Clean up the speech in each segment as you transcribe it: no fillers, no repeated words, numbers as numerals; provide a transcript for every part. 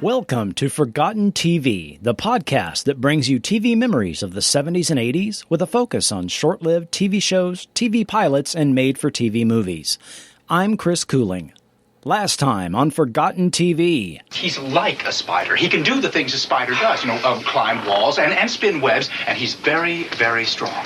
Welcome to Forgotten TV, the podcast that brings you TV memories of the 70s and 80s with a focus on short-lived TV shows, TV pilots, and made-for-TV movies. I'm Chris Cooling. Last time on Forgotten TV. He's like a spider. He can do the things a spider does, climb walls and spin webs, and he's very, very strong.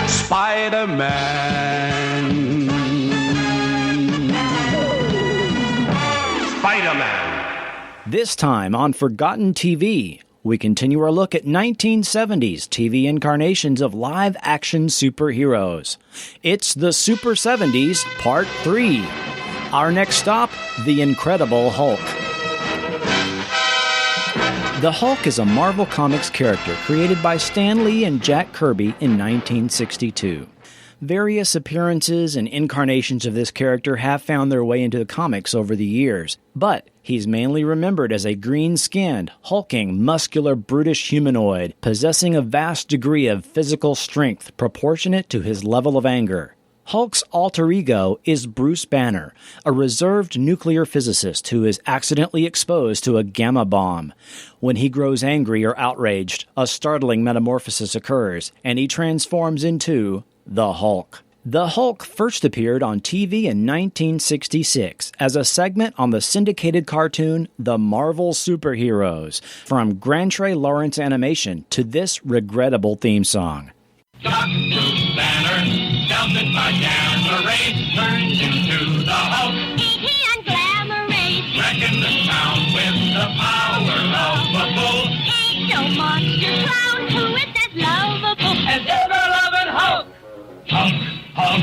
Spider-Man. Spider-Man. This time on Forgotten TV, we continue our look at 1970s TV incarnations of live-action superheroes. It's the Super 70s, Part 3. Our next stop, The Incredible Hulk. The Hulk is a Marvel Comics character created by Stan Lee and Jack Kirby in 1962. Various appearances and incarnations of this character have found their way into the comics over the years, but he's mainly remembered as a green-skinned, hulking, muscular, brutish humanoid, possessing a vast degree of physical strength proportionate to his level of anger. Hulk's alter ego is Bruce Banner, a reserved nuclear physicist who is accidentally exposed to a gamma bomb. When he grows angry or outraged, a startling metamorphosis occurs, and he transforms into the Hulk. The Hulk first appeared on TV in 1966 as a segment on the syndicated cartoon The Marvel Superheroes, from Grantrey Lawrence Animation to this regrettable theme song. Dr. Banner, melted by gamma rays, turns into the Hulk. He and glamour rays, Wrecking the town with the power of a bull. ain't no monster clown who is as lovable As ever-loving Hulk. Hulk, Hulk.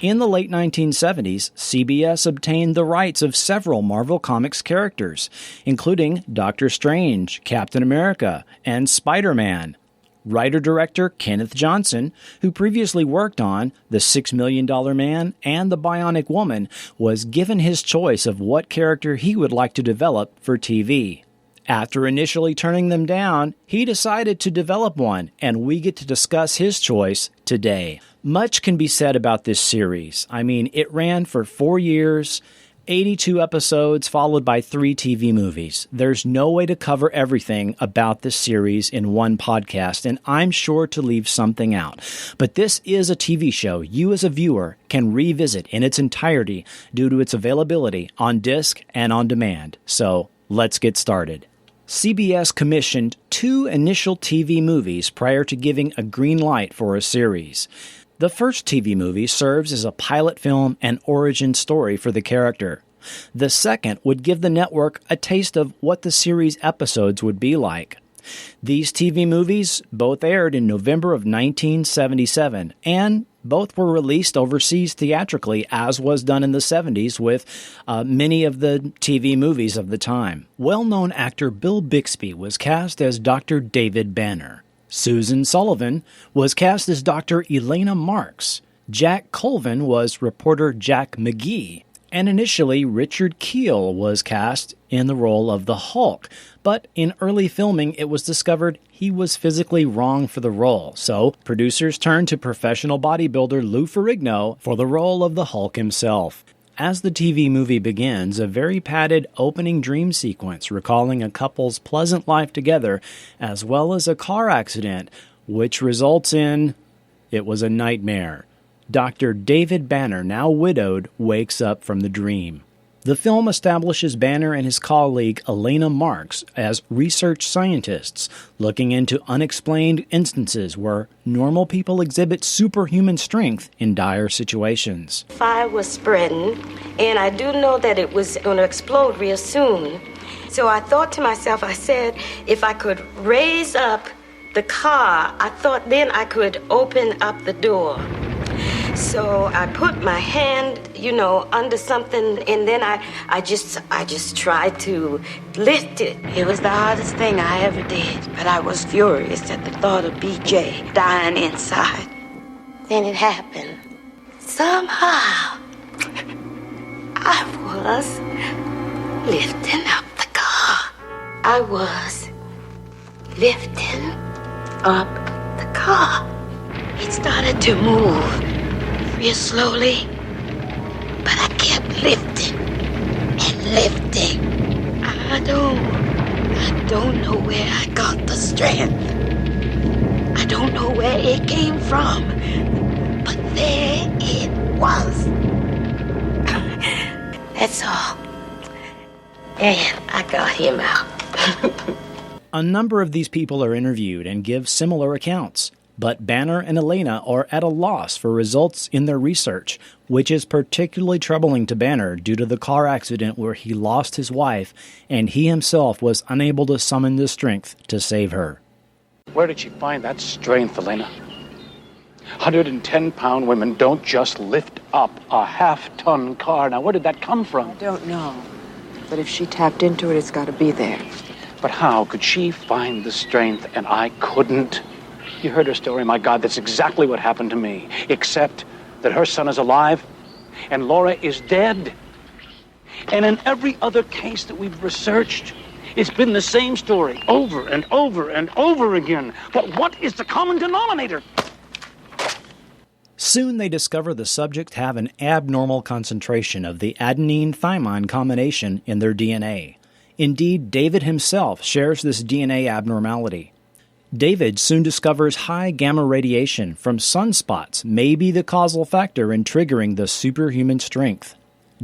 In the late 1970s, CBS obtained the rights of several Marvel Comics characters, including Doctor Strange, Captain America, and Spider-Man. Writer-director Kenneth Johnson, who previously worked on The $6 Million Man and The Bionic Woman, was given his choice of what character he would like to develop for TV. After initially turning them down, he decided to develop one, and we get to discuss his choice today. Much can be said about this series. It ran for 4 years, 82 episodes, followed by 3 TV movies. There's no way to cover everything about this series in one podcast, and I'm sure to leave something out. But this is a TV show you as a viewer can revisit in its entirety due to its availability on disc and on demand. So let's get started. CBS commissioned 2 initial TV movies prior to giving a green light for a series. The first TV movie serves as a pilot film and origin story for the character. The second would give the network a taste of what the series episodes would be like. These TV movies both aired in November of 1977, and both were released overseas theatrically, as was done in the 70s with many of the TV movies of the time. Well-known actor Bill Bixby was cast as Dr. David Banner. Susan Sullivan was cast as Dr. Elena Marks. Jack Colvin was reporter Jack McGee. And initially, Richard Kiel was cast in the role of the Hulk. But in early filming, it was discovered he was physically wrong for the role. So producers turned to professional bodybuilder Lou Ferrigno for the role of the Hulk himself. As the TV movie begins, a very padded opening dream sequence recalling a couple's pleasant life together, as well as a car accident, which results in, it was a nightmare. Dr. David Banner, now widowed, wakes up from the dream. The film establishes Banner and his colleague Elena Marks as research scientists, looking into unexplained instances where normal people exhibit superhuman strength in dire situations. Fire was spreading, and I do know that it was going to explode real soon. So I thought to myself, I said, if I could raise up the car, I thought then I could open up the door. So I put my hand, under something, and then I just tried to lift it. It was the hardest thing I ever did, but I was furious at the thought of BJ dying inside. Then it happened. Somehow, I was lifting up the car. I was lifting up the car. It started to move real slowly, but I kept lifting and lifting. I don't know where I got the strength. I don't know where it came from, but there it was. That's all. And I got him out. A number of these people are interviewed and give similar accounts, but Banner and Elena are at a loss for results in their research, which is particularly troubling to Banner due to the car accident where he lost his wife and he himself was unable to summon the strength to save her. Where did she find that strength, Elena? 110-pound women don't just lift up a half-ton car. Now, where did that come from? I don't know. But if she tapped into it, it's got to be there. But how could she find the strength and I couldn't? You heard her story. My God, that's exactly what happened to me. Except that her son is alive and Laura is dead. And in every other case that we've researched, it's been the same story over and over and over again. But what is the common denominator? Soon they discover the subjects have an abnormal concentration of the adenine-thymine combination in their DNA. Indeed, David himself shares this DNA abnormality. David soon discovers high gamma radiation from sunspots may be the causal factor in triggering the superhuman strength.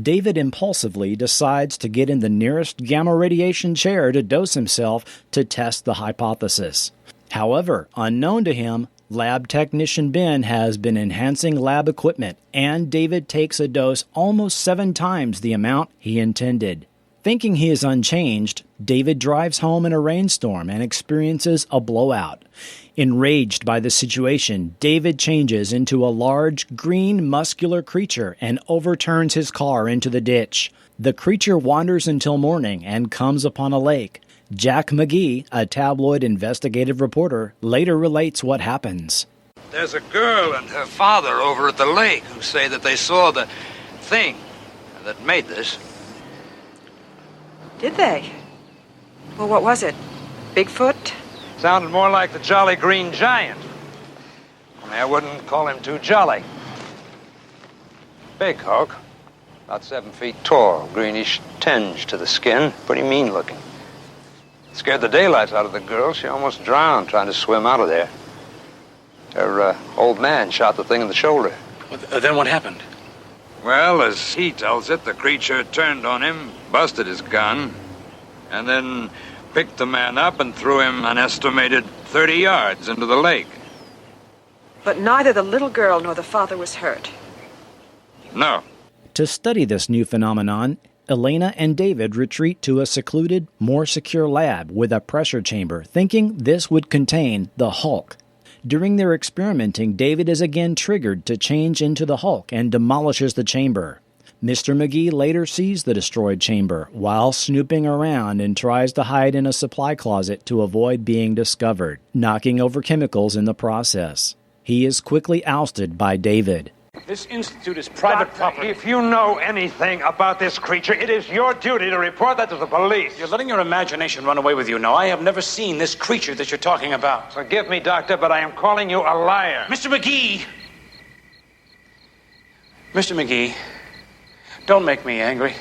David impulsively decides to get in the nearest gamma radiation chair to dose himself to test the hypothesis. However, unknown to him, Lab technician Ben has been enhancing lab equipment, and David takes a dose almost 7 times the amount he intended. Thinking he is unchanged, David drives home in a rainstorm and experiences a blowout. Enraged by the situation, David changes into a large, green, muscular creature and overturns his car into the ditch. The creature wanders until morning and comes upon a lake. Jack McGee, a tabloid investigative reporter, later relates what happens. There's a girl and her father over at the lake who say that they saw the thing that made this. Did they? Well, what was it? Bigfoot? Sounded more like the Jolly Green Giant. Only I wouldn't call him too jolly. Big Hulk. About 7 feet tall, greenish tinge to the skin. Pretty mean looking. Scared the daylights out of the girl. She almost drowned trying to swim out of there. Her old man shot the thing in the shoulder. Well, then what happened? Well, as he tells it, the creature turned on him, busted his gun, and then picked the man up and threw him an estimated 30 yards into the lake. But neither the little girl nor the father was hurt. No. To study this new phenomenon, Elena and David retreat to a secluded, more secure lab with a pressure chamber, thinking this would contain the Hulk. During their experimenting, David is again triggered to change into the Hulk and demolishes the chamber. Mr. McGee later sees the destroyed chamber while snooping around and tries to hide in a supply closet to avoid being discovered, knocking over chemicals in the process. He is quickly ousted by David. This institute is private property. If you know anything about this creature, it is your duty to report that to the police. You're letting your imagination run away with you now. I have never seen this creature that you're talking about. Forgive me, Doctor, but I am calling you a liar. Mr. McGee! Mr. McGee, don't make me angry.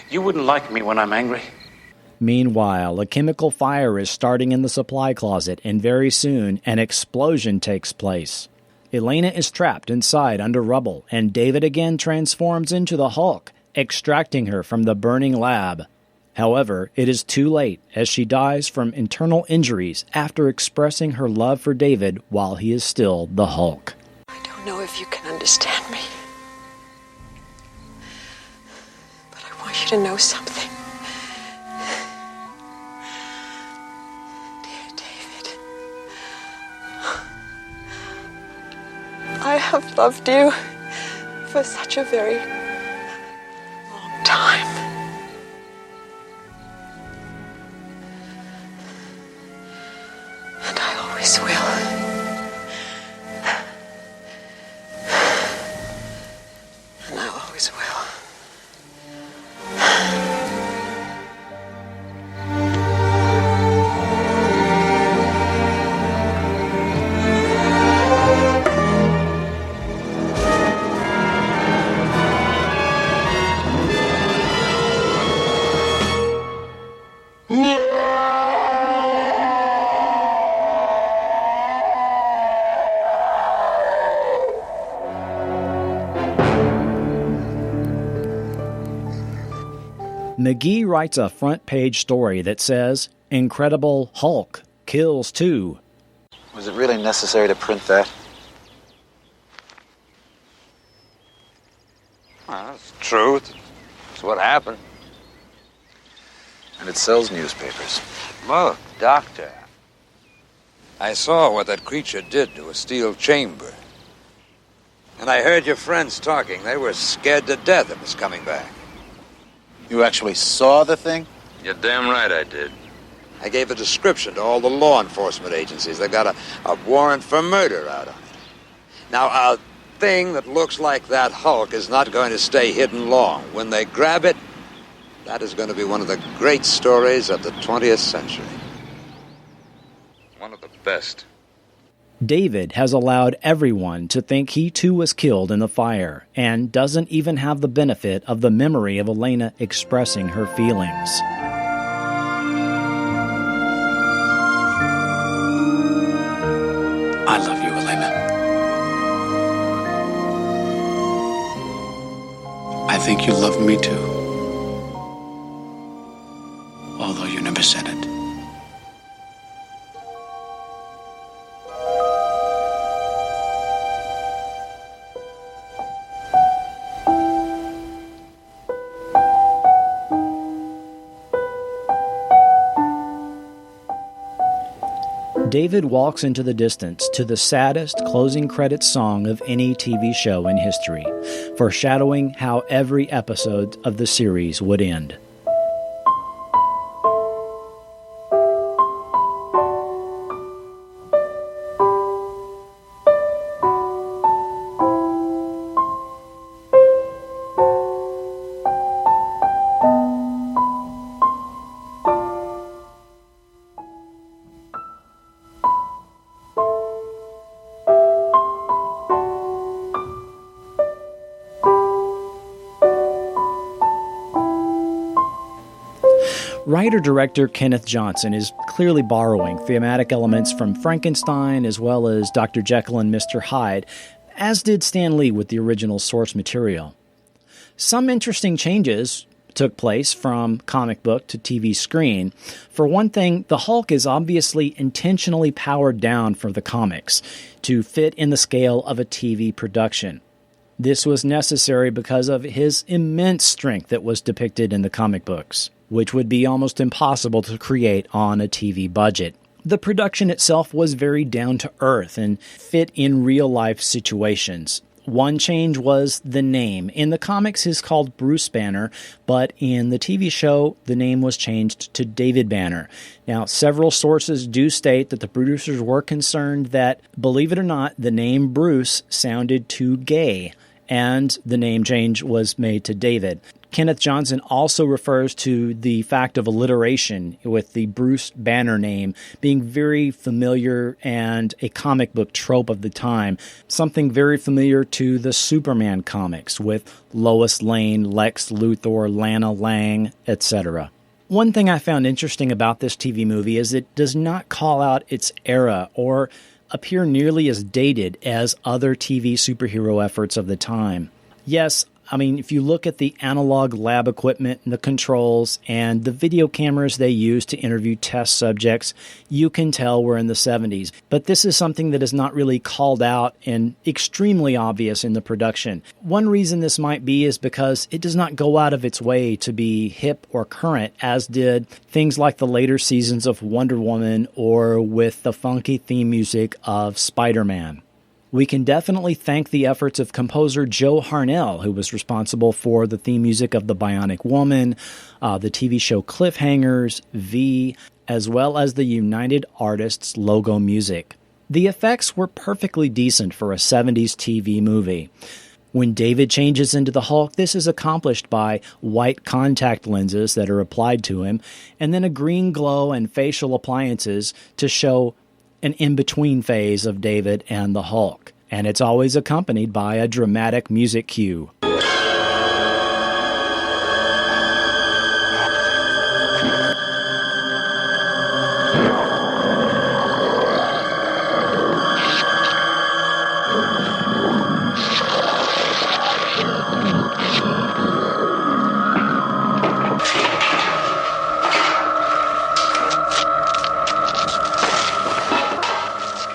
You wouldn't like me when I'm angry. Meanwhile, a chemical fire is starting in the supply closet, and very soon an explosion takes place. Elena is trapped inside under rubble, and David again transforms into the Hulk, extracting her from the burning lab. However, it is too late, as she dies from internal injuries after expressing her love for David while he is still the Hulk. I don't know if you can understand me. But I want you to know something. I have loved you for such a very long time. And I always will. And I always will. McGee writes a front-page story that says, Incredible Hulk kills 2. Was it really necessary to print that? Well, it's the truth. It's what happened. And it sells newspapers. Look, Doctor. I saw what that creature did to a steel chamber. And I heard your friends talking. They were scared to death it was coming back. You actually saw the thing? You're damn right I did. I gave a description to all the law enforcement agencies. They got a warrant for murder out on it. Now, a thing that looks like that Hulk is not going to stay hidden long. When they grab it, that is going to be one of the great stories of the 20th century. One of the best. David has allowed everyone to think he too was killed in the fire and doesn't even have the benefit of the memory of Elena expressing her feelings. I love you, Elena. I think you love me too. Although you never said it. David walks into the distance to the saddest closing credits song of any TV show in history, foreshadowing how every episode of the series would end. Writer-director Kenneth Johnson is clearly borrowing thematic elements from Frankenstein as well as Dr. Jekyll and Mr. Hyde, as did Stan Lee with the original source material. Some interesting changes took place from comic book to TV screen. For one thing, the Hulk is obviously intentionally powered down for the comics to fit in the scale of a TV production. This was necessary because of his immense strength that was depicted in the comic books, which would be almost impossible to create on a TV budget. The production itself was very down to earth and fit in real-life situations. One change was the name. In the comics, he's called Bruce Banner, but in the TV show, the name was changed to David Banner. Now, several sources do state that the producers were concerned that, believe it or not, the name Bruce sounded too gay, and the name change was made to David. Kenneth Johnson also refers to the fact of alliteration with the Bruce Banner name being very familiar and a comic book trope of the time, something very familiar to the Superman comics with Lois Lane, Lex Luthor, Lana Lang, etc. One thing I found interesting about this TV movie is it does not call out its era or appear nearly as dated as other TV superhero efforts of the time. Yes, I mean, if you look at the analog lab equipment and the controls and the video cameras they use to interview test subjects, you can tell we're in the 70s. But this is something that is not really called out and extremely obvious in the production. One reason this might be is because it does not go out of its way to be hip or current, as did things like the later seasons of Wonder Woman or with the funky theme music of Spider-Man. We can definitely thank the efforts of composer Joe Harnell, who was responsible for the theme music of The Bionic Woman, the TV show Cliffhangers, V, as well as the United Artists logo music. The effects were perfectly decent for a 70s TV movie. When David changes into the Hulk, this is accomplished by white contact lenses that are applied to him, and then a green glow and facial appliances to show an in-between phase of David and the Hulk, and it's always accompanied by a dramatic music cue.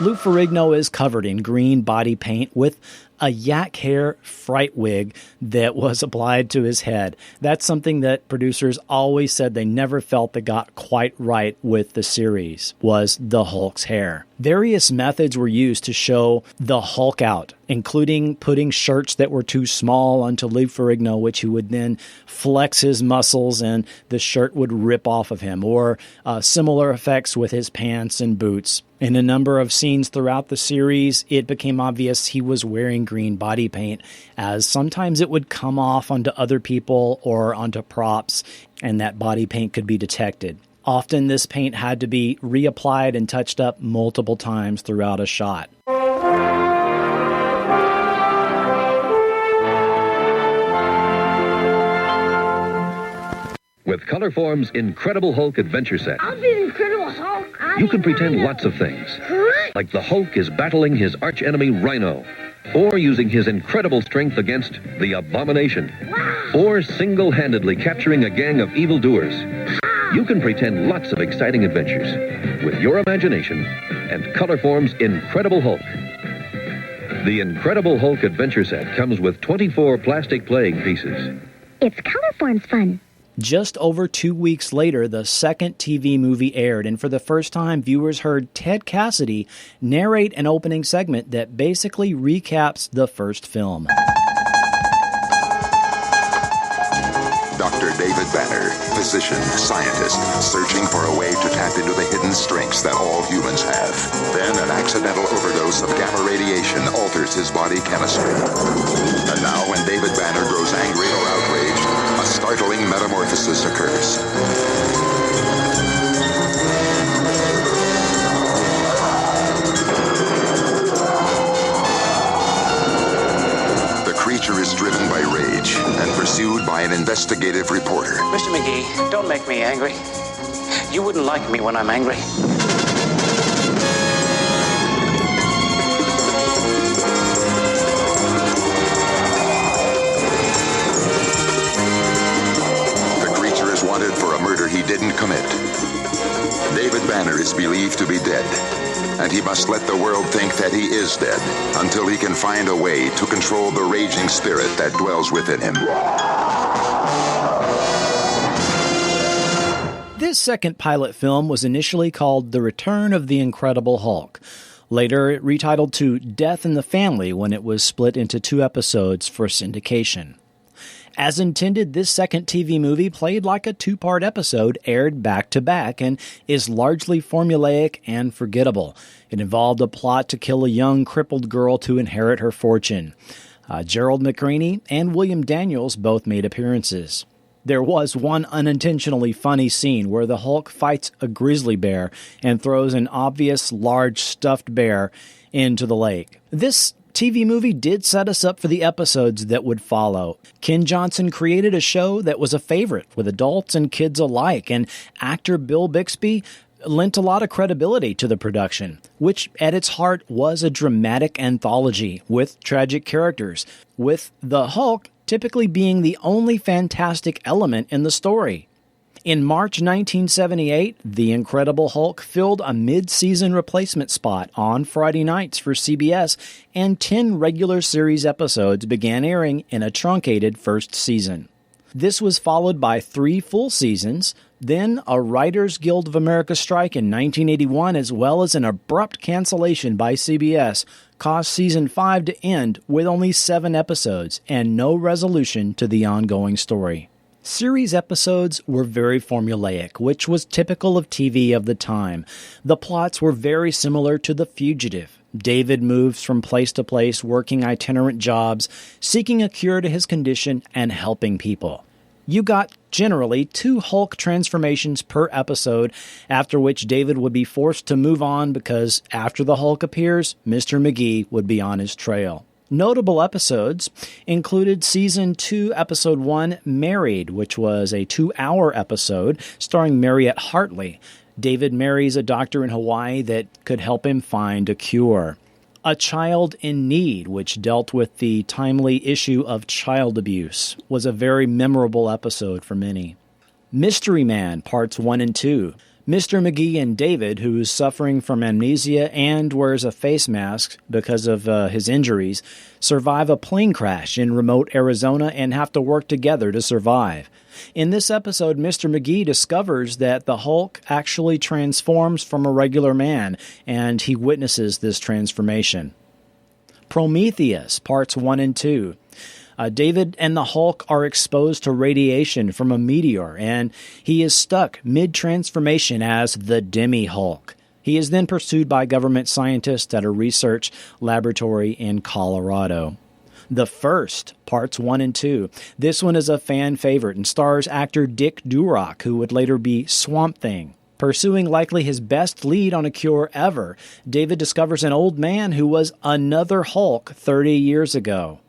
Lou Ferrigno is covered in green body paint with a yak hair fright wig that was applied to his head. That's something that producers always said they never felt that got quite right with the series, was the Hulk's hair. Various methods were used to show the Hulk out, including putting shirts that were too small onto Lou Ferrigno, which he would then flex his muscles and the shirt would rip off of him, or similar effects with his pants and boots. In a number of scenes throughout the series, it became obvious he was wearing green body paint, as sometimes it would come off onto other people or onto props, and that body paint could be detected. Often this paint had to be reapplied and touched up multiple times throughout a shot. With Colorform's Incredible Hulk Adventure Set, I'll be the Incredible Hulk. you can pretend lots of things. Like the Hulk is battling his archenemy Rhino, or using his incredible strength against the Abomination, or single-handedly capturing a gang of evildoers. You can pretend lots of exciting adventures with your imagination and Colorform's Incredible Hulk. The Incredible Hulk Adventure Set comes with 24 plastic playing pieces. It's Colorform's fun. Just over 2 weeks later, the second TV movie aired, and for the first time, viewers heard Ted Cassidy narrate an opening segment that basically recaps the first film. Dr. David Banner, physician, scientist, searching for a way to tap into the hidden strengths that all humans have. Then an accidental overdose of gamma radiation alters his body chemistry. And now when David Banner grows angry or outraged, a startling metamorphosis occurs. The creature is driven by rage and pursued by an investigative reporter. Mr. McGee, don't make me angry. You wouldn't like me when I'm angry. The creature is wanted for a murder he didn't commit. David Banner is believed to be dead, and he must let the world think that he is dead until he can find a way to control the raging spirit that dwells within him. This second pilot film was initially called The Return of the Incredible Hulk. Later, it retitled to Death in the Family when it was split into 2 episodes for syndication. As intended, this second TV movie played like a 2-part episode aired back-to-back and is largely formulaic and forgettable. It involved a plot to kill a young crippled girl to inherit her fortune. Gerald McRaney and William Daniels both made appearances. There was one unintentionally funny scene where the Hulk fights a grizzly bear and throws an obvious large stuffed bear into the lake. This TV movie did set us up for the episodes that would follow. Ken Johnson created a show that was a favorite with adults and kids alike, and actor Bill Bixby lent a lot of credibility to the production, which at its heart was a dramatic anthology with tragic characters, with the Hulk typically being the only fantastic element in the story. In March 1978, The Incredible Hulk filled a mid-season replacement spot on Friday nights for CBS, and 10 regular series episodes began airing in a truncated first season. This was followed by 3 full seasons, then a Writers Guild of America strike in 1981, as well as an abrupt cancellation by CBS, caused Season 5 to end with only 7 episodes and no resolution to the ongoing story. Series episodes were very formulaic, which was typical of TV of the time. The plots were very similar to The Fugitive. David moves from place to place, working itinerant jobs, seeking a cure to his condition, and helping people. You got generally 2 Hulk transformations per episode, after which David would be forced to move on because after the Hulk appears, Mr. McGee would be on his trail. Notable episodes included Season 2, Episode 1, Married, which was a 2-hour episode starring Mariette Hartley. David marries a doctor in Hawaii that could help him find a cure. A Child in Need, which dealt with the timely issue of child abuse, was a very memorable episode for many. Mystery Man, Parts 1 and 2. Mr. McGee and David, who is suffering from amnesia and wears a face mask because of his injuries, survive a plane crash in remote Arizona and have to work together to survive. In this episode, Mr. McGee discovers that the Hulk actually transforms from a regular man, and he witnesses this transformation. Prometheus, Parts 1 and 2. David and the Hulk are exposed to radiation from a meteor, and he is stuck mid-transformation as the Demi-Hulk. He is then pursued by government scientists at a research laboratory in Colorado. The First, Parts 1 and 2. This one is a fan favorite and stars actor Dick Durock, who would later be Swamp Thing. Pursuing likely his best lead on a cure ever, David discovers an old man who was another Hulk 30 years ago.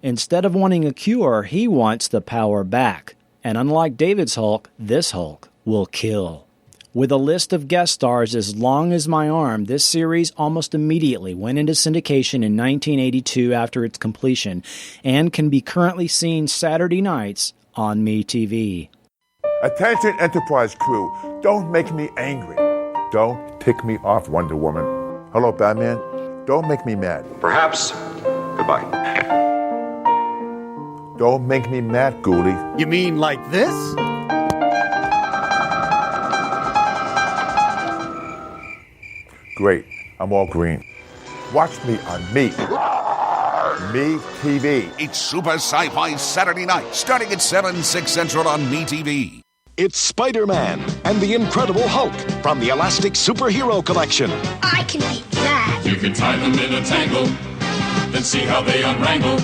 Instead of wanting a cure, he wants the power back. And unlike David's Hulk, this Hulk will kill. With a list of guest stars as long as my arm, this series almost immediately went into syndication in 1982 after its completion, and can be currently seen Saturday nights on MeTV. Attention Enterprise crew, don't make me angry. Don't tick me off, Wonder Woman. Hello, Batman. Don't make me mad. Perhaps. Goodbye. Don't make me mad, Ghoulie. You mean like this? Great. I'm all green. Watch me on MeTV. It's Super Sci-Fi Saturday night, starting at 7, 6 Central on MeTV. It's Spider-Man and the Incredible Hulk from the Elastic Superhero Collection. I can beat that. You can tie them in a tangle, then see how they unwrangle.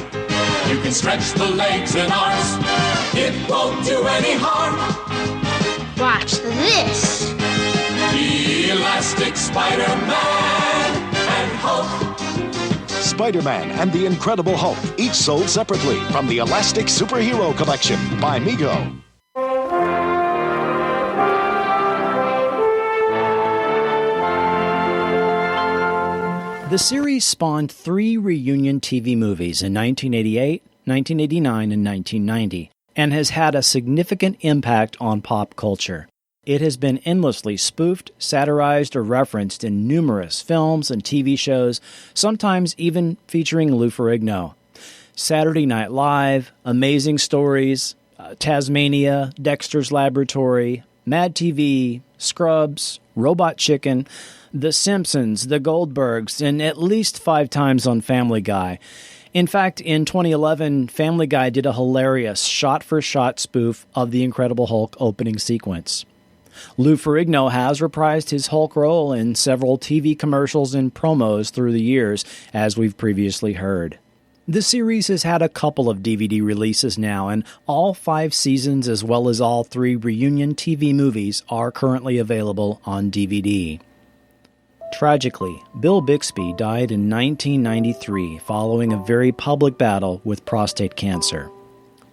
You can stretch the legs and arms. It won't do any harm. Watch this. The Elastic Spider-Man and Hulk. Spider-Man and the Incredible Hulk, each sold separately from the Elastic Superhero Collection by Mego. The series spawned 3 reunion TV movies in 1988, 1989, and 1990, and has had a significant impact on pop culture. It has been endlessly spoofed, satirized, or referenced in numerous films and TV shows, sometimes even featuring Lou Ferrigno. Saturday Night Live, Amazing Stories, Tasmania, Dexter's Laboratory, Mad TV, Scrubs, Robot Chicken, The Simpsons, The Goldbergs, and at least 5 times on Family Guy. In fact, in 2011, Family Guy did a hilarious shot-for-shot spoof of the Incredible Hulk opening sequence. Lou Ferrigno has reprised his Hulk role in several TV commercials and promos through the years, as we've previously heard. The series has had a couple of DVD releases now, and all 5 seasons as well as all 3 reunion TV movies are currently available on DVD. Tragically, Bill Bixby died in 1993 following a very public battle with prostate cancer.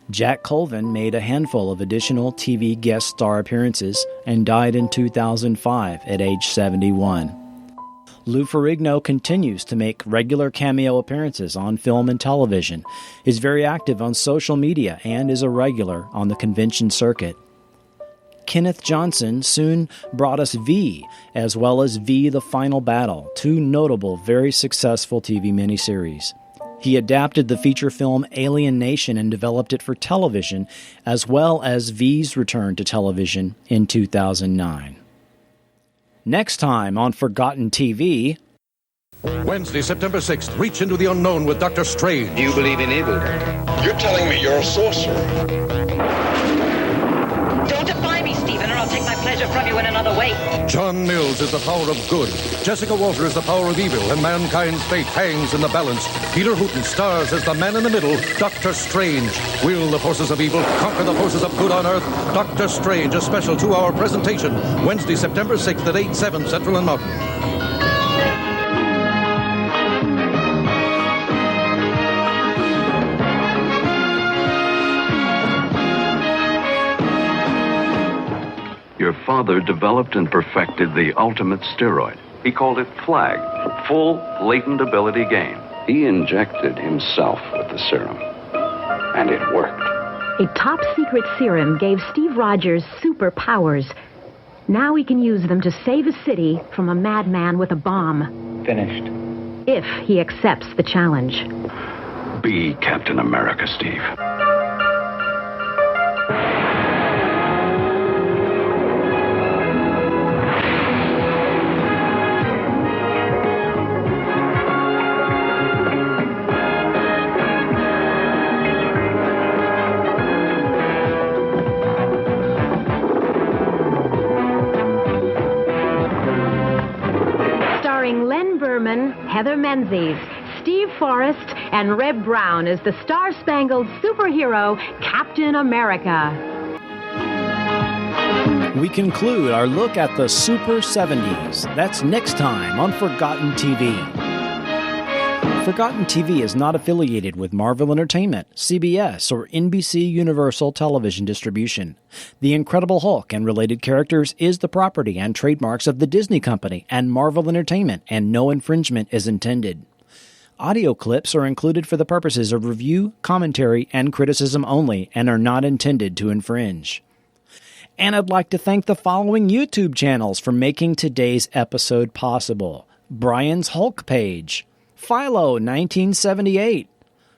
Jack Colvin made a handful of additional TV guest star appearances and died in 2005 at age 71. Lou Ferrigno continues to make regular cameo appearances on film and television, is very active on social media, and is a regular on the convention circuit. Kenneth Johnson soon brought us V, as well as V The Final Battle, 2 notable, very successful TV miniseries. He adapted the feature film Alien Nation and developed it for television, as well as V's return to television in 2009. Next time on Forgotten TV... Wednesday, September 6th, reach into the unknown with Dr. Strange. Do you believe in evil? You're telling me you're a sorcerer. Don't defy me, Stephen, or I'll take my pleasure from you in another way. John Mills is the power of good. Jessica Walter is the power of evil, and mankind's fate hangs in the balance. Peter Hooton stars as the man in the middle, Dr. Strange. Will the forces of evil conquer the forces of good on Earth? Dr. Strange, a special 2-hour presentation. Wednesday, September 6th at 8, 7 Central and Mountain. Your father developed and perfected the ultimate steroid. He called it FLAG, Full Latent Ability Gain. He injected himself with the serum, and it worked. A top-secret serum gave Steve Rogers superpowers. Now he can use them to save a city from a madman with a bomb. Finished. If he accepts the challenge. Be Captain America, Steve. Heather Menzies, Steve Forrest, and Reb Brown as the star-spangled superhero Captain America. We conclude our look at the Super 70s. That's next time on Forgotten TV. Forgotten TV is not affiliated with Marvel Entertainment, CBS, or NBC Universal Television Distribution. The Incredible Hulk and related characters is the property and trademarks of the Disney Company and Marvel Entertainment, and no infringement is intended. Audio clips are included for the purposes of review, commentary, and criticism only and are not intended to infringe. And I'd like to thank the following YouTube channels for making today's episode possible. Brian's Hulk page, Philo 1978,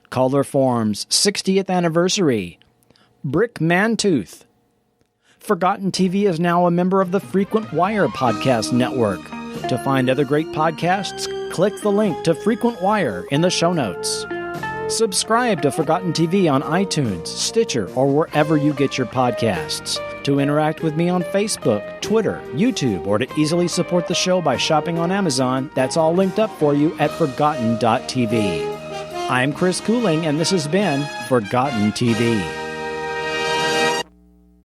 Color Form's 60th anniversary, Brick Mantooth. Forgotten TV is now a member of the Frequent Wire Podcast Network. To find other great podcasts, click the link to Frequent Wire in the show notes. Subscribe to Forgotten TV on iTunes, Stitcher, or wherever you get your podcasts. To interact with me on Facebook, Twitter, YouTube, or to easily support the show by shopping on Amazon, that's all linked up for you at Forgotten.tv. I'm Chris Cooling, and this has been Forgotten TV.